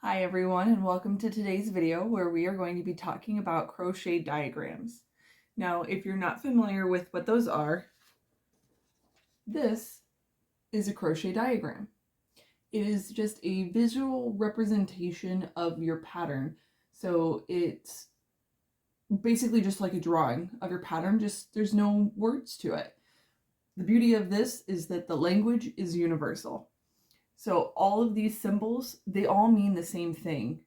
Hi everyone, and welcome to today's video where we are going to be talking about crochet diagrams. Now, if you're not familiar with what those are, this is a crochet diagram. It is just a visual representation of your pattern. So it's basically just like a drawing of your pattern, just there's no words to it. The beauty of this is that the language is universal. So all of these symbols, they all mean the same thing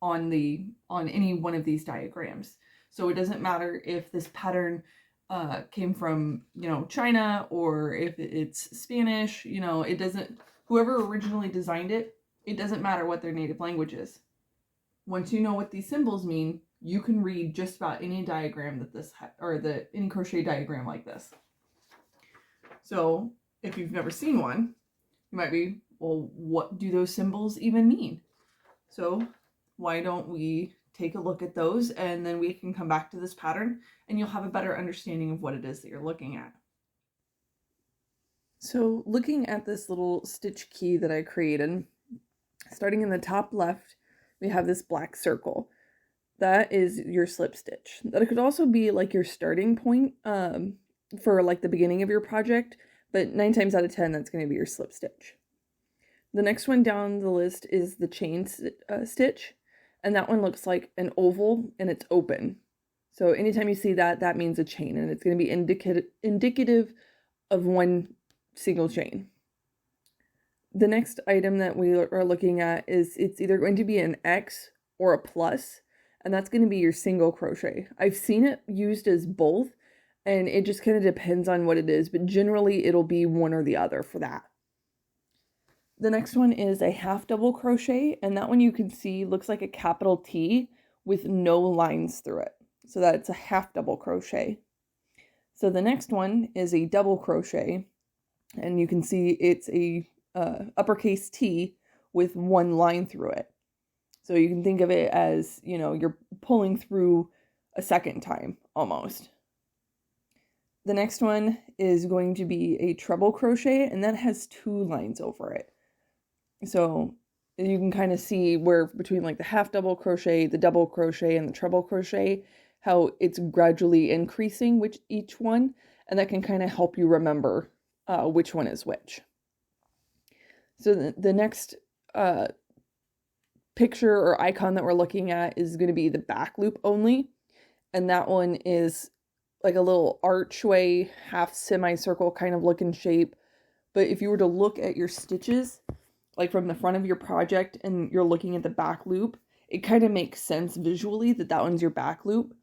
on any one of these diagrams. So it doesn't matter if this pattern came from, China, or if it's Spanish, it doesn't, whoever originally designed it, it doesn't matter what their native language is. Once you know what these symbols mean, you can read just about any diagram that any crochet diagram like this. So if you've never seen one, you might be, well, what do those symbols even mean? So why don't we take a look at those, and then we can come back to this pattern and you'll have a better understanding of what it is that you're looking at. So looking at this little stitch key that I created, starting in the top left, we have this black circle. That is your slip stitch. That could also be like your starting point for like the beginning of your project, but 9 times out of 10, that's going to be your slip stitch. The next one down the list is the chain stitch, and that one looks like an oval and it's open. So anytime you see that, that means a chain, and it's going to be indicative of one single chain. The next item that we are looking at is it's either going to be an X or a plus, and that's going to be your single crochet. I've seen it used as both, and it just kind of depends on what it is, but generally it'll be one or the other for that. The next one is a half double crochet, and that one you can see looks like a capital T with no lines through it. So that's a half double crochet. So the next one is a double crochet, and you can see it's a uppercase T with one line through it. So you can think of it as, you're pulling through a second time almost. The next one is going to be a treble crochet, and that has 2 lines over it. So you can kind of see where between like the half double crochet, the double crochet, and the treble crochet, how it's gradually increasing with each one, and that can kind of help you remember which one is which. So the next picture or icon that we're looking at is going to be the back loop only, and that one is like a little archway, half semicircle kind of looking shape. But if you were to look at your stitches, like from the front of your project, and you're looking at the back loop, it kind of makes sense visually that one's your back loop.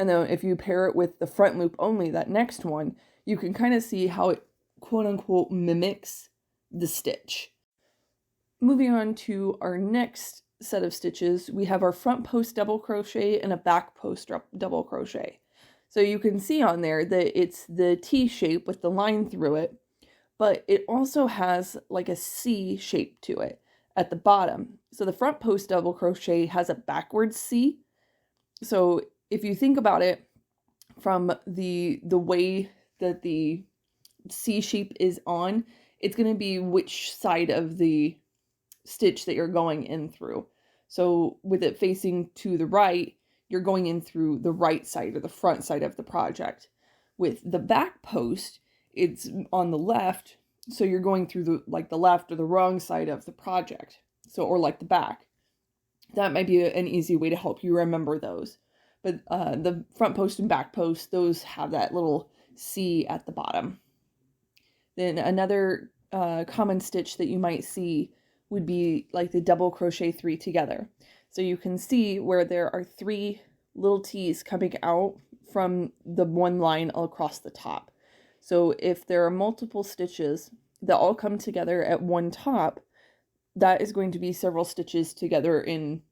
And then if you pair it with the front loop only, that next one, you can kind of see how it quote unquote mimics the stitch. Moving on to our next set of stitches, we have our front post double crochet and a back post double crochet. So you can see on there that it's the T shape with the line through it, but it also has like a C shape to it at the bottom. So the front post double crochet has a backwards C. So if you think about it from the way that the C shape is on, it's going to be which side of the stitch that you're going in through. So with it facing to the right, you're going in through the right side or the front side of the project. With the back post, it's on the left, so you're going through the left or the wrong side of the project. So, or like the back. That might be an easy way to help you remember those. But the front post and back post, those have that little C at the bottom. Then another common stitch that you might see would be like the double crochet 3 together. So you can see where there are 3 little T's coming out from the one line across the top. So if there are multiple stitches that all come together at one top, that is going to be several stitches together in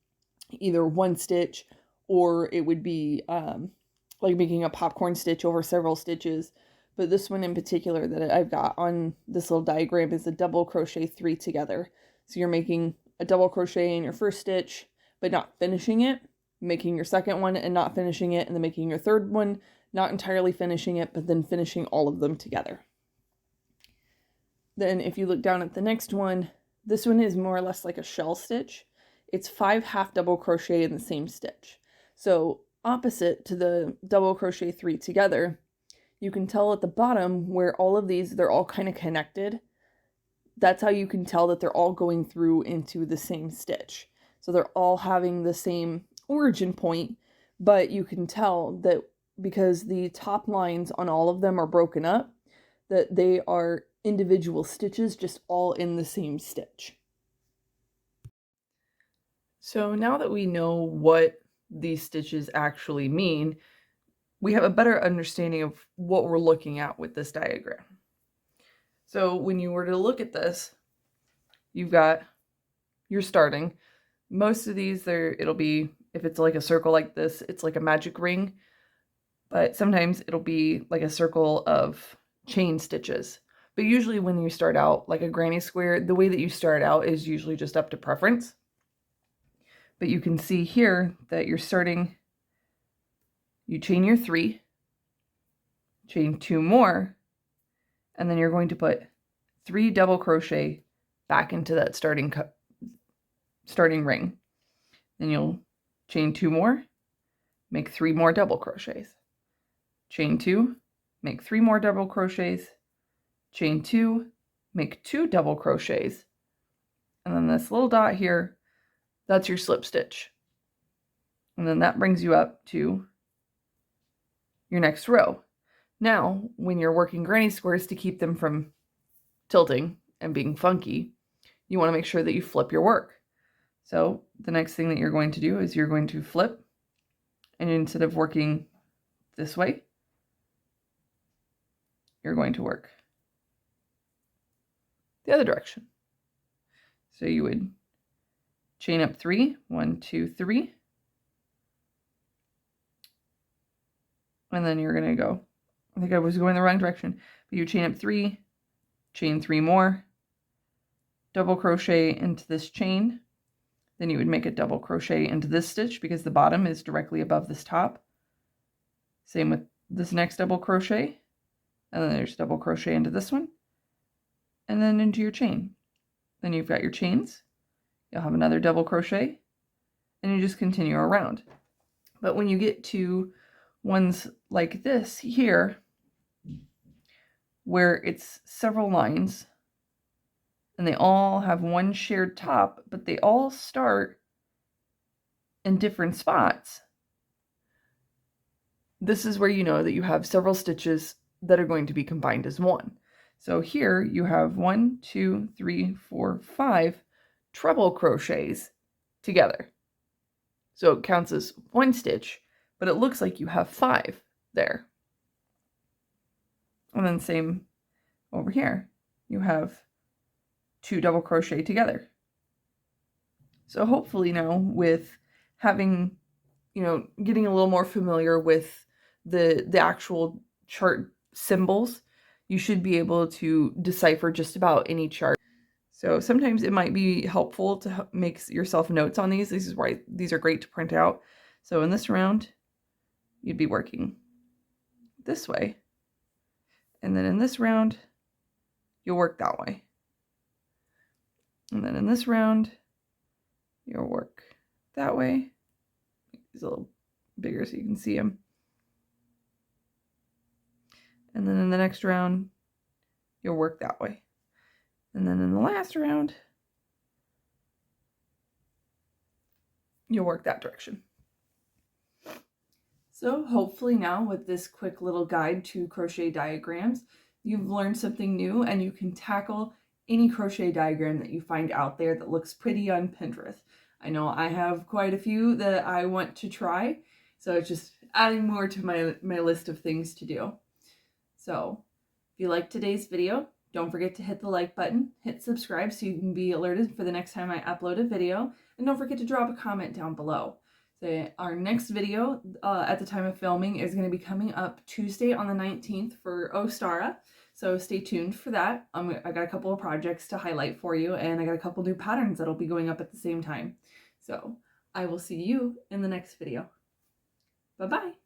either one stitch, or it would be like making a popcorn stitch over several stitches. But this one in particular that I've got on this little diagram is a double crochet 3 together. So you're making a double crochet in your first stitch, but not finishing it, making your second one and not finishing it, and then making your third one, not entirely finishing it, but then finishing all of them together. Then if you look down at the next one, this one is more or less like a shell stitch. it's 5 half double crochet in the same stitch. So opposite to the double crochet 3 together, you can tell at the bottom where all of these, they're all kind of connected. That's how you can tell that they're all going through into the same stitch. So they're all having the same origin point, but you can tell that because the top lines on all of them are broken up, that they are individual stitches just all in the same stitch. So now that we know what these stitches actually mean, we have a better understanding of what we're looking at with this diagram. So when you were to look at this, you've got your starting. Most of these, it'll be, if it's like a circle like this, it's like a magic ring, but sometimes it'll be like a circle of chain stitches. But usually when you start out like a granny square, the way that you start out is usually just up to preference. But you can see here that you're starting, you chain your 3, chain 2 more, and then you're going to put 3 double crochet back into that starting ring. Then you'll chain 2 more, make 3 more double crochets. Chain 2, make 3 more double crochets. Chain 2, make 2 double crochets. And then this little dot here, that's your slip stitch. And then that brings you up to your next row. Now, when you're working granny squares to keep them from tilting and being funky, you want to make sure that you flip your work. So the next thing that you're going to do is you're going to flip, and instead of working this way, you're going to work the other direction. So you would chain up 3, 1, 2, 3, and then you're going to go, I think I was going the wrong direction, but you chain up 3, chain 3 more, double crochet into this chain, then you would make a double crochet into this stitch because the bottom is directly above this top. Same with this next double crochet, and then there's double crochet into this one, and then into your chain. Then you've got your chains, you'll have another double crochet, and you just continue around. But when you get to ones like this here, where it's several lines, and they all have one shared top, but they all start in different spots, this is where you know that you have several stitches that are going to be combined as one. So here you have 1, 2, 3, 4, 5 treble crochets together. So it counts as one stitch, but it looks like you have 5 there. And then same over here. You have 2 double crochet together. So hopefully now with having, getting a little more familiar with the actual chart symbols, you should be able to decipher just about any chart. So sometimes it might be helpful to make yourself notes on these. This is why these are great to print out. So in this round, you'd be working this way. And then in this round, you'll work that way. And then in this round, you'll work that way. Make these a little bigger so you can see them. And then in the next round, you'll work that way. And then in the last round, you'll work that direction. So hopefully now with this quick little guide to crochet diagrams, you've learned something new and you can tackle any crochet diagram that you find out there that looks pretty on Pinterest. I know I have quite a few that I want to try, so it's just adding more to my list of things to do. So if you liked today's video, don't forget to hit the like button, hit subscribe so you can be alerted for the next time I upload a video, and don't forget to drop a comment down below. So our next video at the time of filming is going to be coming up Tuesday on the 19th for Ostara, so stay tuned for that. I got a couple of projects to highlight for you, and I got a couple new patterns that'll be going up at the same time. So I will see you in the next video. Bye-bye.